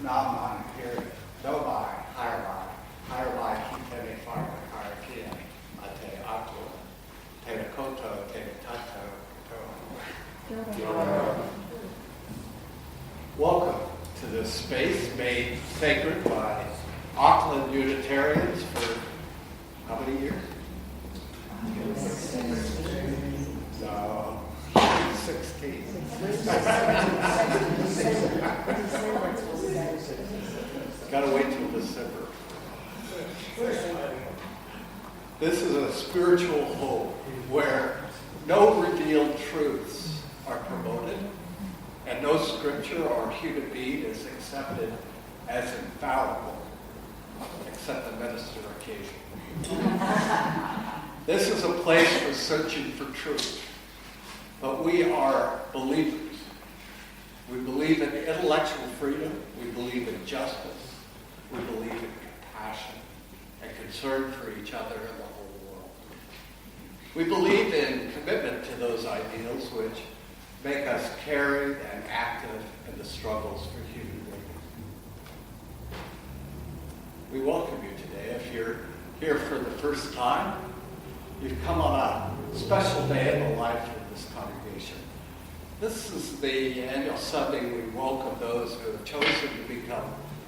phenomenon here. No by, higher by, kitene whare, higher kia, te atua, te koto, te tato, koto. Welcome to this space made sacred by Auckland Unitarians for how many years? 16. Gotta wait till December. This is a spiritual home where no revealed truths are promoted and no scripture or human being is accepted as infallible, except the minister occasionally. This is a place for searching for truth. But we are believers. We believe in intellectual freedom. We believe in justice. We believe in compassion and concern for each other and the whole world. We believe in commitment to those ideals which make us caring and active in the struggles for human living. We welcome you today. If you're here for the first time, you've come on a special day in the life of this congregation. This is the annual Sunday we welcome those who have chosen to become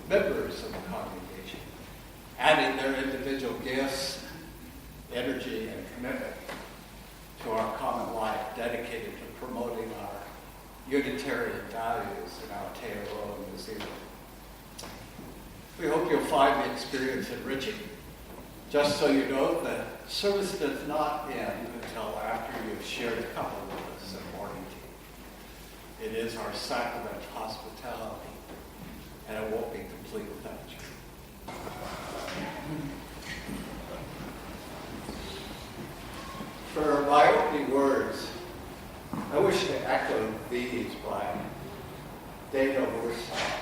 members of the congregation, adding their individual gifts, energy, and commitment to our common life dedicated to promoting our Unitarian values in Aotearoa, New Zealand. We hope you'll find the experience enriching. Just so you know, the service does not end until after you've shared a couple with us in morning tea. It is our sacrament of hospitality, and it won't be complete without you. For my opening words, I wish to echo these by Dana Worsthop.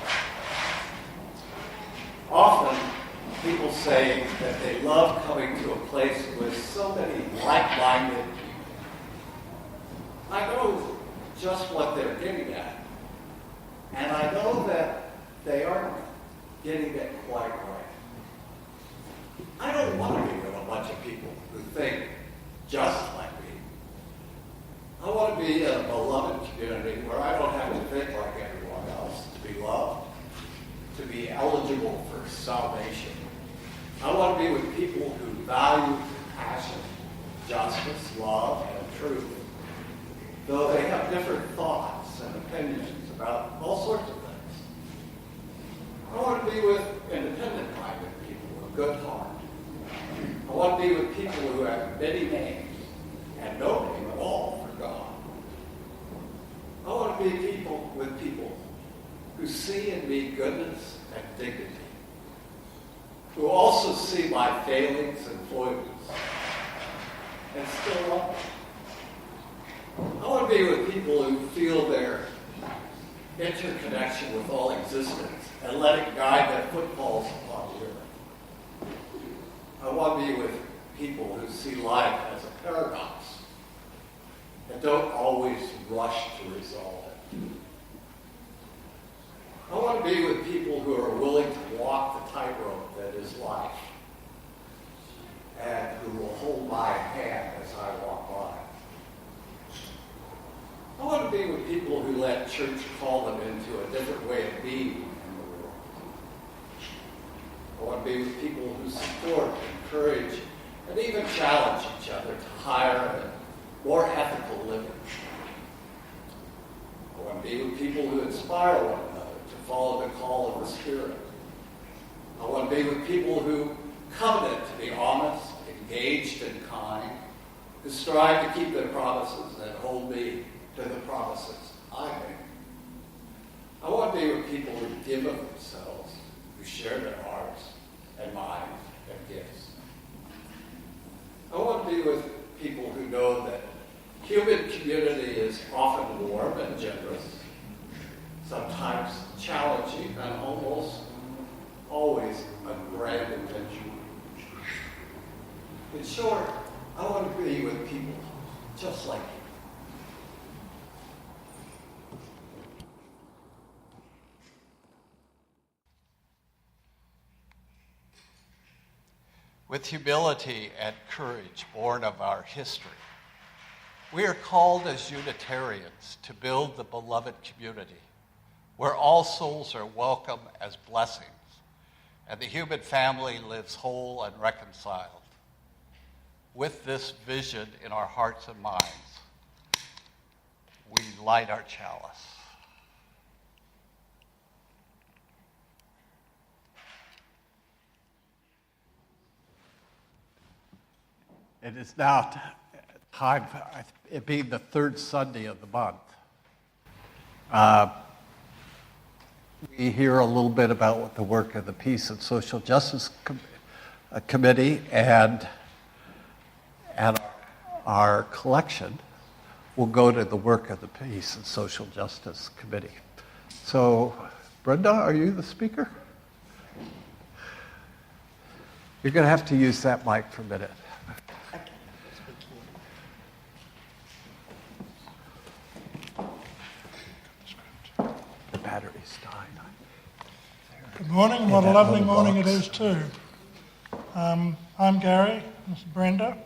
Often, people say that they love coming to a place with so many like-minded people. I know just what they're getting at, and I know that they aren't getting it quite right. I don't want to be with a bunch of people who think just like me. I want to be in a beloved community where I don't have to think like everyone else to be loved, to be eligible for salvation. I want to be with people who value compassion, justice, love, and truth, though they have different thoughts and opinions about all sorts of things. I want to be with independent-minded people with good heart. I want to be with people who have many names and no name at all for God. I want to be with people who see in me goodness and dignity, who also see my failings and foibles, and still love me. I want to be with people who feel their interconnection with all existence and let it guide their footfalls upon the earth. I want to be with people who see life as a paradox and don't always rush to resolve it. I want to be with people who are willing to walk the tightrope that is life and who will hold my hand as I walk by. I want to be with people who let church call them into a different way of being in the world. I want to be with people who support, encourage, and even challenge each other to higher and more ethical living. I want to be with people who inspire one another to follow the call of the Spirit. I want to be with people who covenant to be honest, engaged, and kind, who strive to keep their promises and hold me to the promises I make. I want to be with people who give of themselves, who share their hearts and minds and gifts. I want to be with people who know that human community is often warm and generous, sometimes challenging, and almost always a grand adventure. In short, I want to be with people just like you. with humility and courage born of our history. We are called as Unitarians to build the beloved community where all souls are welcome as blessings and the human family lives whole and reconciled. With this vision in our hearts and minds, we light our chalice. It is now time, it being the third Sunday of the month. We hear a little bit about what the work of the Peace and Social Justice Committee and our collection will go to the work of the Peace and Social Justice Committee. So, Brenda, are you the speaker? You're going to have to use that mic for a minute. The battery's dying. Good morning. What a lovely morning it is too. I'm Gary, this is Brenda,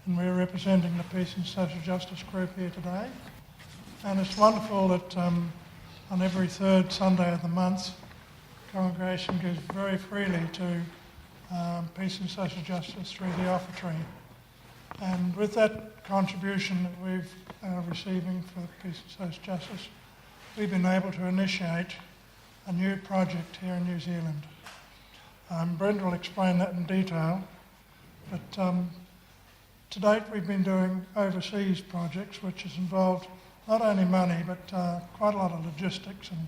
and we're representing the Peace and Social Justice Group here today. And it's wonderful that on every third Sunday of the month, the congregation gives very freely to Peace and Social Justice through the offertory. And with that contribution that we're receiving for Peace and Social Justice, we've been able to initiate a new project here in New Zealand. Brenda will explain that in detail, but to date we've been doing overseas projects which has involved not only money but quite a lot of logistics and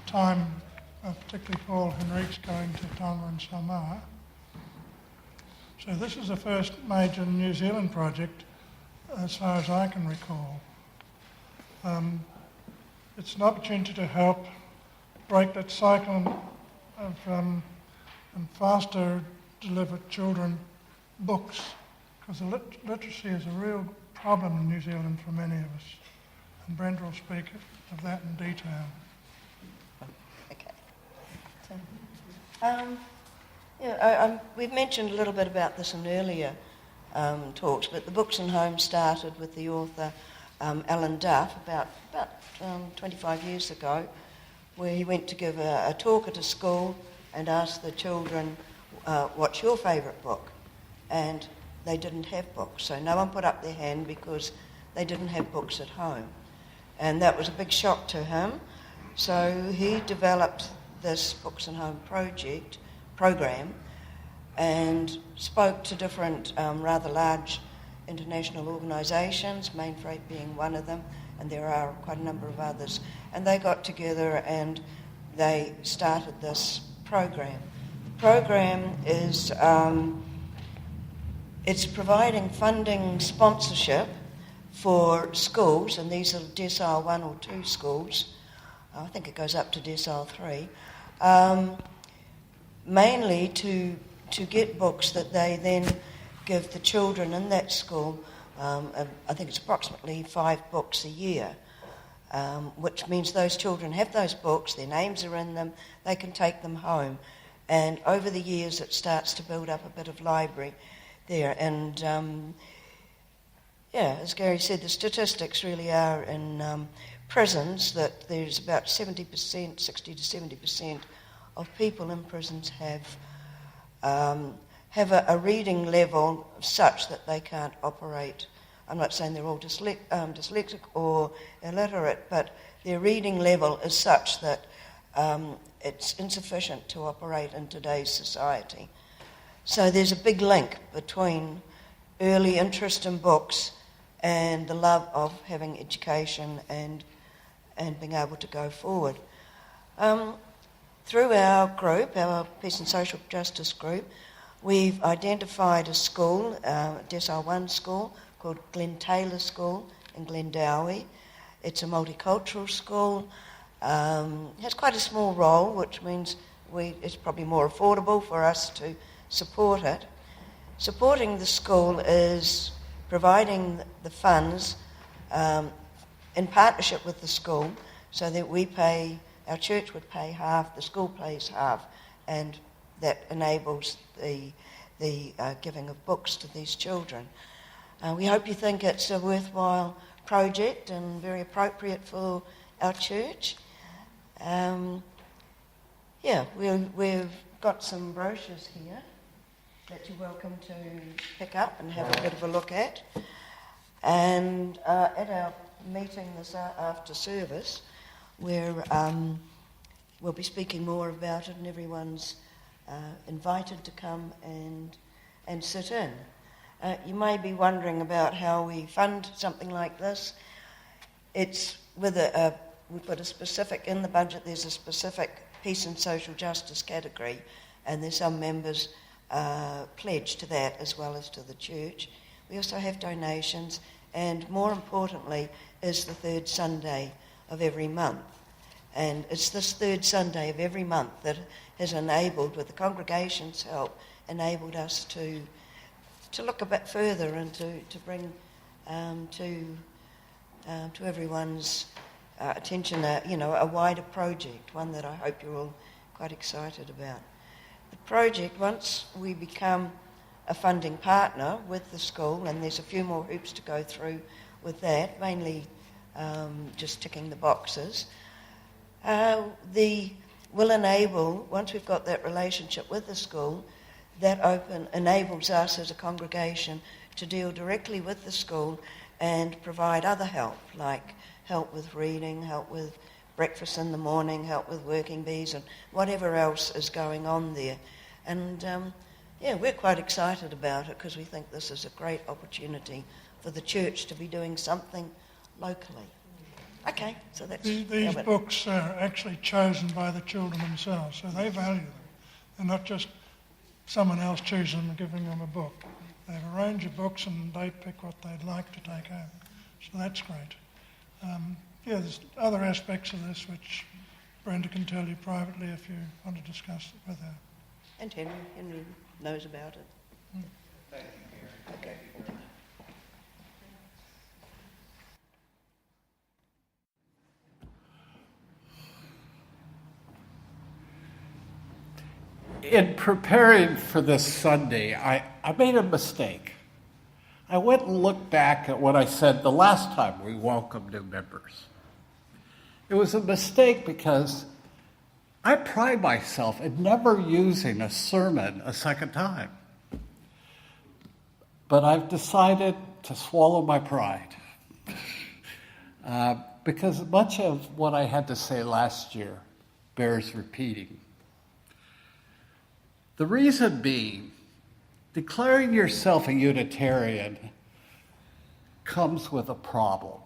time, particularly Paul Henrique's going to Tonga and Samoa. So this is the first major New Zealand project as far as I can recall. It's an opportunity to help break that cycle of and faster deliver children books, because literacy is a real problem in New Zealand for many of us. And Brenda will speak of that in detail. Okay. We've mentioned a little bit about this in earlier talks, but the Books and Home started with the author Alan Duff about 25 years ago, where he went to give a talk at a school and asked the children, what's your favourite book? And they didn't have books, so no one put up their hand because they didn't have books at home. And that was a big shock to him, so he developed this Books and Home program and spoke to different rather large international organisations, Mainfreight being one of them, and there are quite a number of others. And they got together and they started this program. The program is it's providing funding sponsorship for schools, and these are decile 1 or 2 schools. I think it goes up to decile 3, mainly to get books that they then give the children in that school. I think it's approximately 5 books a year, which means those children have those books, their names are in them, they can take them home. And over the years it starts to build up a bit of library there. And as Gary said, the statistics really are in prisons that there's about 70%, 60 to 70% of people in prisons have a reading level such that they can't operate. I'm not saying they're all dyslexic or illiterate, but their reading level is such that it's insufficient to operate in today's society. So there's a big link between early interest in books and the love of having education and being able to go forward. Through our group, our Peace and Social Justice group, we've identified a school, Decile 1 school, called Glen School in Glendowie. It's a multicultural school. It has quite a small role, which means it's probably more affordable for us to support it. Supporting the school is providing the funds in partnership with the school, so that our church would pay half, the school pays half, and that enables the the giving of books to these children. We hope you think it's a worthwhile project and very appropriate for our church. We've got some brochures here that you're welcome to pick up and have a bit of a look at. And at our meeting this after service, we'll be speaking more about it, and everyone's invited to come and sit in. You may be wondering about how we fund something like this. It's with we've got a specific, in the budget there's a specific peace and social justice category, and there's some members pledged to that as well as to the church. We also have donations, and more importantly is the third Sunday of every month. And it's this third Sunday of every month that has enabled, with the congregation's help, enabled us to look a bit further and to bring to everyone's attention a wider project, one that I hope you're all quite excited about. The project, once we become a funding partner with the school, and there's a few more hoops to go through with that, mainly just ticking the boxes, will enable, once we've got that relationship with the school, that enables us as a congregation to deal directly with the school and provide other help, like help with reading, help with breakfast in the morning, help with working bees, and whatever else is going on there. And we're quite excited about it because we think this is a great opportunity for the church to be doing something locally. Okay, so that's... These books are actually chosen by the children themselves, so they value them. They're not just someone else choosing them and giving them a book. They have a range of books and they pick what they'd like to take home. So that's great. There's other aspects of this which Brenda can tell you privately if you want to discuss it with her. And Henry knows about it. Thank you, Gary. Okay. In preparing for this Sunday, I made a mistake. I went and looked back at what I said the last time we welcomed new members. It was a mistake because I pride myself in never using a sermon a second time. But I've decided to swallow my pride because much of what I had to say last year bears repeating. The reason being, declaring yourself a Unitarian comes with a problem.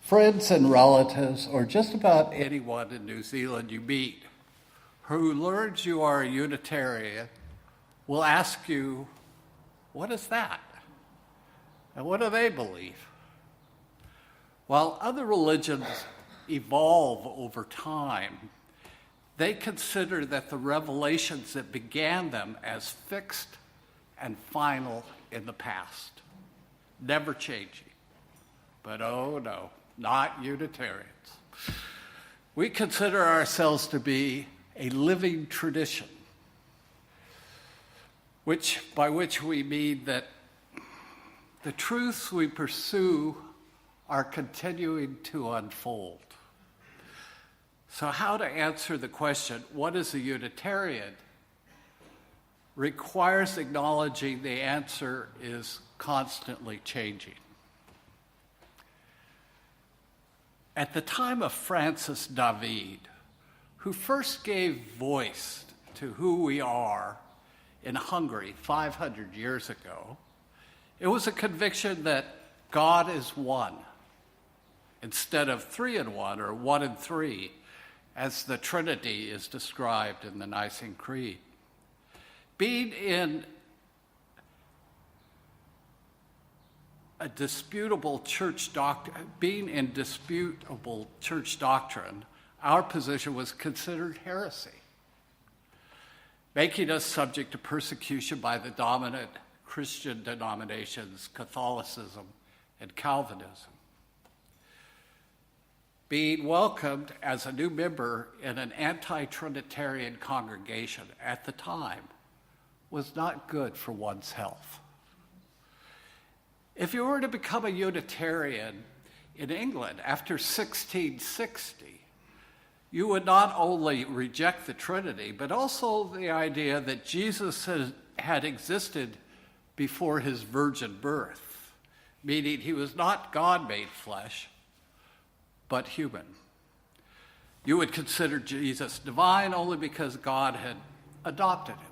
Friends and relatives, or just about anyone in New Zealand you meet who learns you are a Unitarian will ask you, what is that? And what do they believe? While other religions evolve over time, they consider that the revelations that began them as fixed and final in the past, never changing. But oh no, not Unitarians. We consider ourselves to be a living tradition, by which we mean that the truths we pursue are continuing to unfold. So how to answer the question, what is a Unitarian, requires acknowledging the answer is constantly changing. At the time of Francis David, who first gave voice to who we are in Hungary 500 years ago, it was a conviction that God is one, instead of 3 in 1 or 1 in 3, as the Trinity is described in the Nicene Creed. Being in disputable church doctrine, our position was considered heresy, making us subject to persecution by the dominant Christian denominations, Catholicism and Calvinism. Being welcomed as a new member in an anti-Trinitarian congregation at the time was not good for one's health. If you were to become a Unitarian in England after 1660, you would not only reject the Trinity, but also the idea that Jesus had existed before his virgin birth, meaning he was not God made flesh, but human. You would consider Jesus divine only because God had adopted him.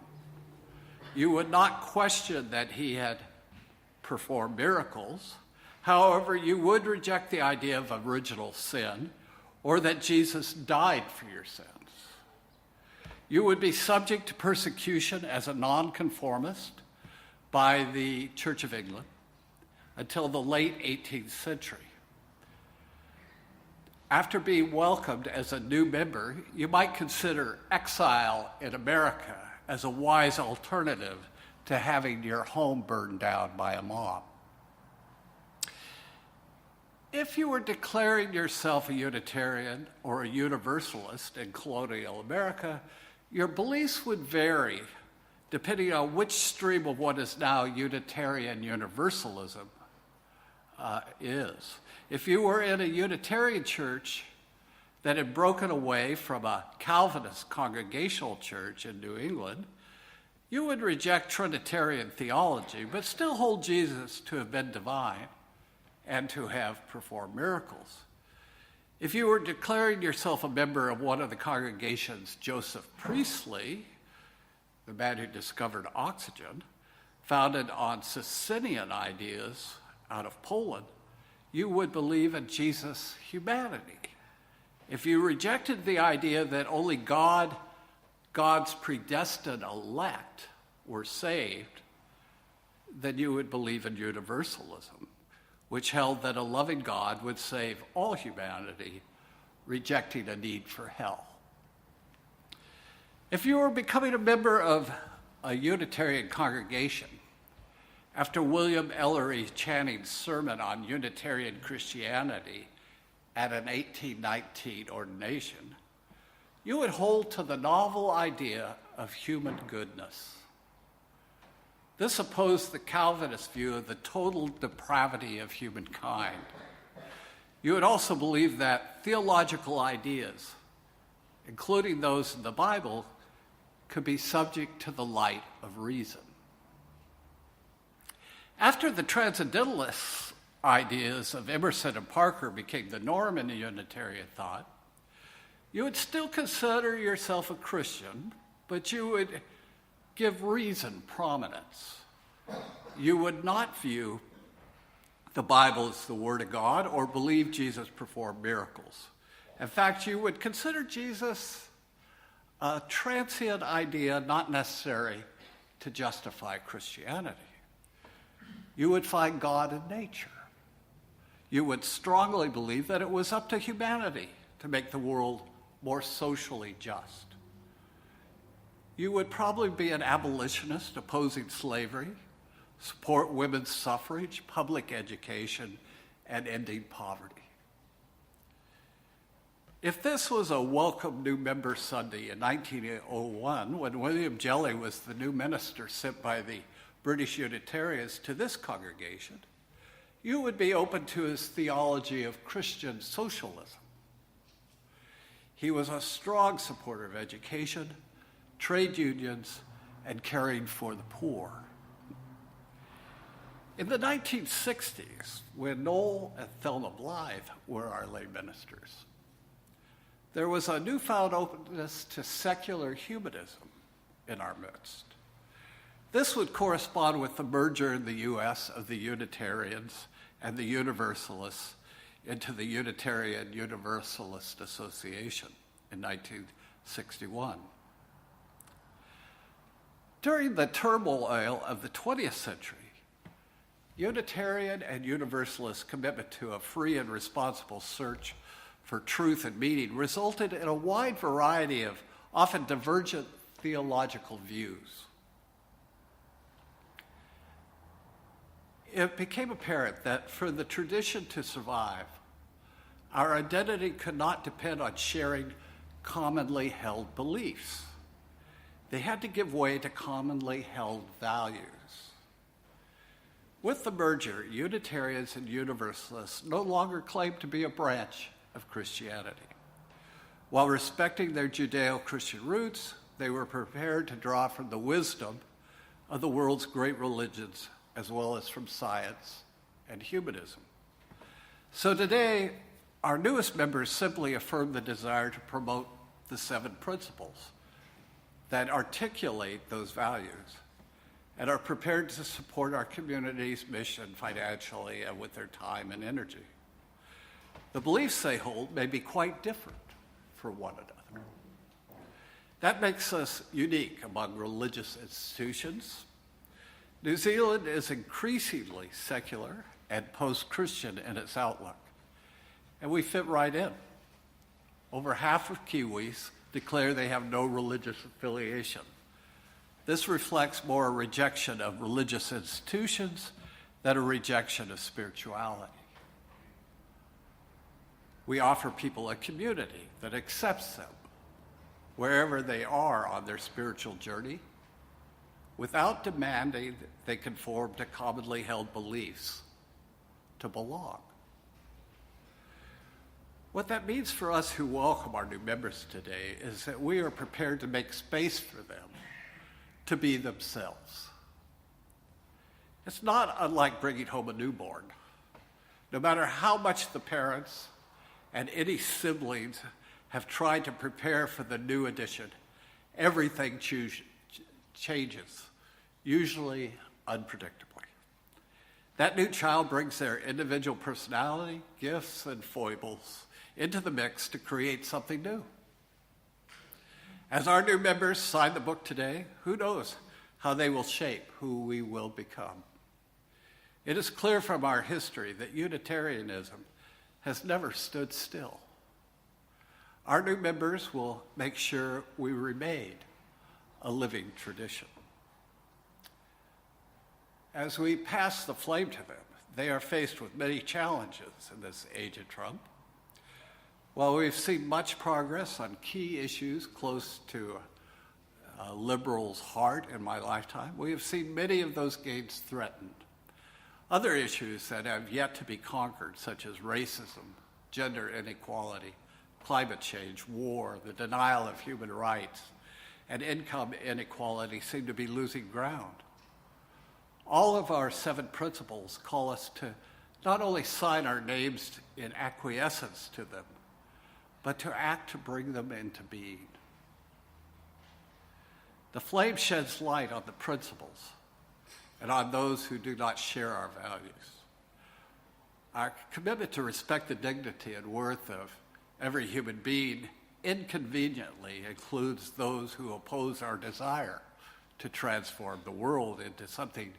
You would not question that he had performed miracles. However, you would reject the idea of original sin or that Jesus died for your sins. You would be subject to persecution as a nonconformist by the Church of England until the late 18th century. After being welcomed as a new member, you might consider exile in America as a wise alternative to having your home burned down by a mob. If you were declaring yourself a Unitarian or a Universalist in colonial America, your beliefs would vary depending on which stream of what is now Unitarian Universalism is. If you were in a Unitarian church that had broken away from a Calvinist congregational church in New England, you would reject Trinitarian theology, but still hold Jesus to have been divine and to have performed miracles. If you were declaring yourself a member of one of the congregations Joseph Priestley, the man who discovered oxygen, founded on Socinian ideas out of Poland, you would believe in Jesus' humanity. If you rejected the idea that only God's predestined elect were saved, then you would believe in universalism, which held that a loving God would save all humanity, rejecting a need for hell. If you were becoming a member of a Unitarian congregation after William Ellery Channing's sermon on Unitarian Christianity at an 1819 ordination, you would hold to the novel idea of human goodness. This opposed the Calvinist view of the total depravity of humankind. You would also believe that theological ideas, including those in the Bible, could be subject to the light of reason. After the transcendentalist ideas of Emerson and Parker became the norm in the Unitarian thought, you would still consider yourself a Christian, but you would give reason prominence. You would not view the Bible as the Word of God or believe Jesus performed miracles. In fact, you would consider Jesus a transient idea not necessary to justify Christianity. You would find God in nature. You would strongly believe that it was up to humanity to make the world more socially just. You would probably be an abolitionist opposing slavery, support women's suffrage, public education, and ending poverty. If this was a welcome new member Sunday in 1901, when William Jelly was the new minister sent by the British Unitarians to this congregation, you would be open to his theology of Christian socialism. He was a strong supporter of education, trade unions, and caring for the poor. In the 1960s, when Noel and Thelma Blythe were our lay ministers, there was a newfound openness to secular humanism in our midst. This would correspond with the merger in the U.S. of the Unitarians and the Universalists into the Unitarian Universalist Association in 1961. During the turmoil of the 20th century, Unitarian and Universalist commitment to a free and responsible search for truth and meaning resulted in a wide variety of often divergent theological views. It became apparent that for the tradition to survive, our identity could not depend on sharing commonly held beliefs. They had to give way to commonly held values. With the merger, Unitarians and Universalists no longer claimed to be a branch of Christianity. While respecting their Judeo-Christian roots, they were prepared to draw from the wisdom of the world's great religions, as well as from science and humanism. So today, our newest members simply affirm the desire to promote the 7 principles that articulate those values and are prepared to support our community's mission financially and with their time and energy. The beliefs they hold may be quite different for one another. That makes us unique among religious institutions. New Zealand is increasingly secular and post-Christian in its outlook, and we fit right in. Over half of Kiwis declare they have no religious affiliation. This reflects more a rejection of religious institutions than a rejection of spirituality. We offer people a community that accepts them wherever they are on their spiritual journey, without demanding that they conform to commonly held beliefs to belong. What that means for us who welcome our new members today is that we are prepared to make space for them to be themselves. It's not unlike bringing home a newborn. No matter how much the parents and any siblings have tried to prepare for the new addition, everything changes, usually unpredictably. That new child brings their individual personality, gifts, and foibles into the mix to create something new. As our new members sign the book today, who knows how they will shape who we will become. It is clear from our history that Unitarianism has never stood still. Our new members will make sure we remain a living tradition. As we pass the flame to them, they are faced with many challenges in this age of Trump. While we've seen much progress on key issues close to a liberal's heart in my lifetime, we have seen many of those gains threatened. Other issues that have yet to be conquered, such as racism, gender inequality, climate change, war, the denial of human rights, and income inequality, seem to be losing ground. All of our 7 principles call us to not only sign our names in acquiescence to them, but to act to bring them into being. The flame sheds light on the principles and on those who do not share our values. Our commitment to respect the dignity and worth of every human being inconveniently includes those who oppose our desire to transform the world into something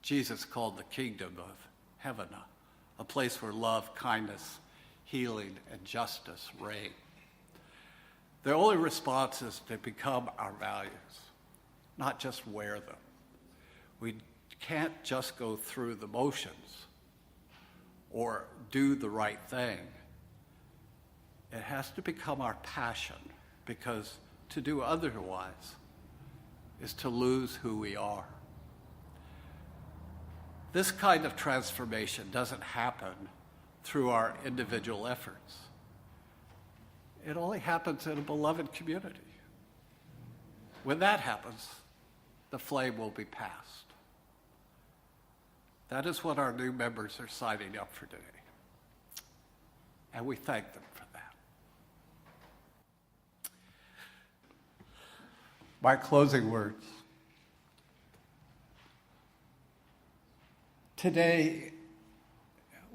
Jesus called the kingdom of heaven, a place where love, kindness, healing, and justice reign. The only response is to become our values, not just wear them. We can't just go through the motions or do the right thing. It has to become our passion, because to do otherwise is to lose who we are. This kind of transformation doesn't happen through our individual efforts. It only happens in a beloved community. When that happens, the flame will be passed. That is what our new members are signing up for today. And we thank them for that. My closing words. Today,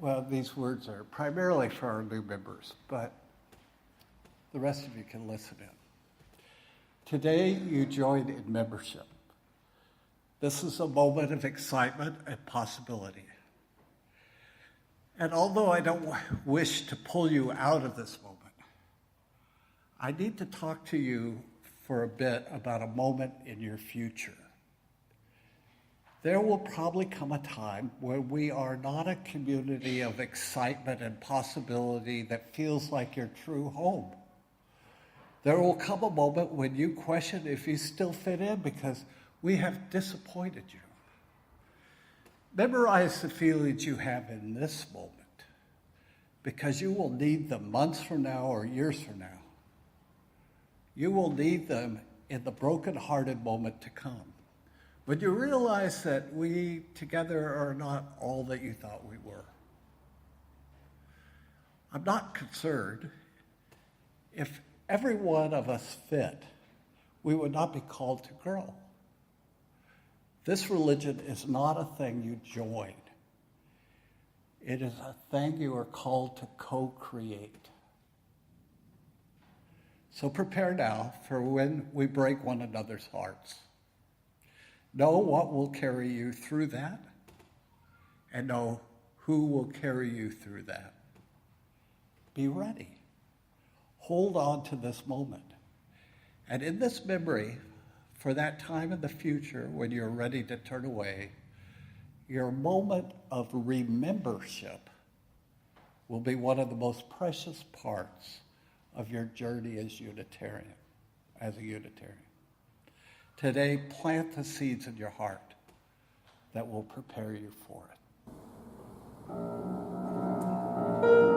well, these words are primarily for our new members, but the rest of you can listen in. Today, you join in membership. This is a moment of excitement and possibility. And although I don't wish to pull you out of this moment, I need to talk to you for a bit about a moment in your future. There will probably come a time where we are not a community of excitement and possibility that feels like your true home. There will come a moment when you question if you still fit in because we have disappointed you. Memorize the feelings you have in this moment because you will need them months from now or years from now. You will need them in the broken-hearted moment to come. When you realize that we together are not all that you thought we were. I'm not concerned. If every one of us fit, we would not be called to grow. This religion is not a thing you join. It is a thing you are called to co-create. So prepare now for when we break one another's hearts. Know what will carry you through that, and know who will carry you through that. Be ready. Hold on to this moment. And in this memory, for that time in the future when you're ready to turn away, your moment of remembership will be one of the most precious parts of your journey as a Unitarian. Today, plant the seeds in your heart that will prepare you for it.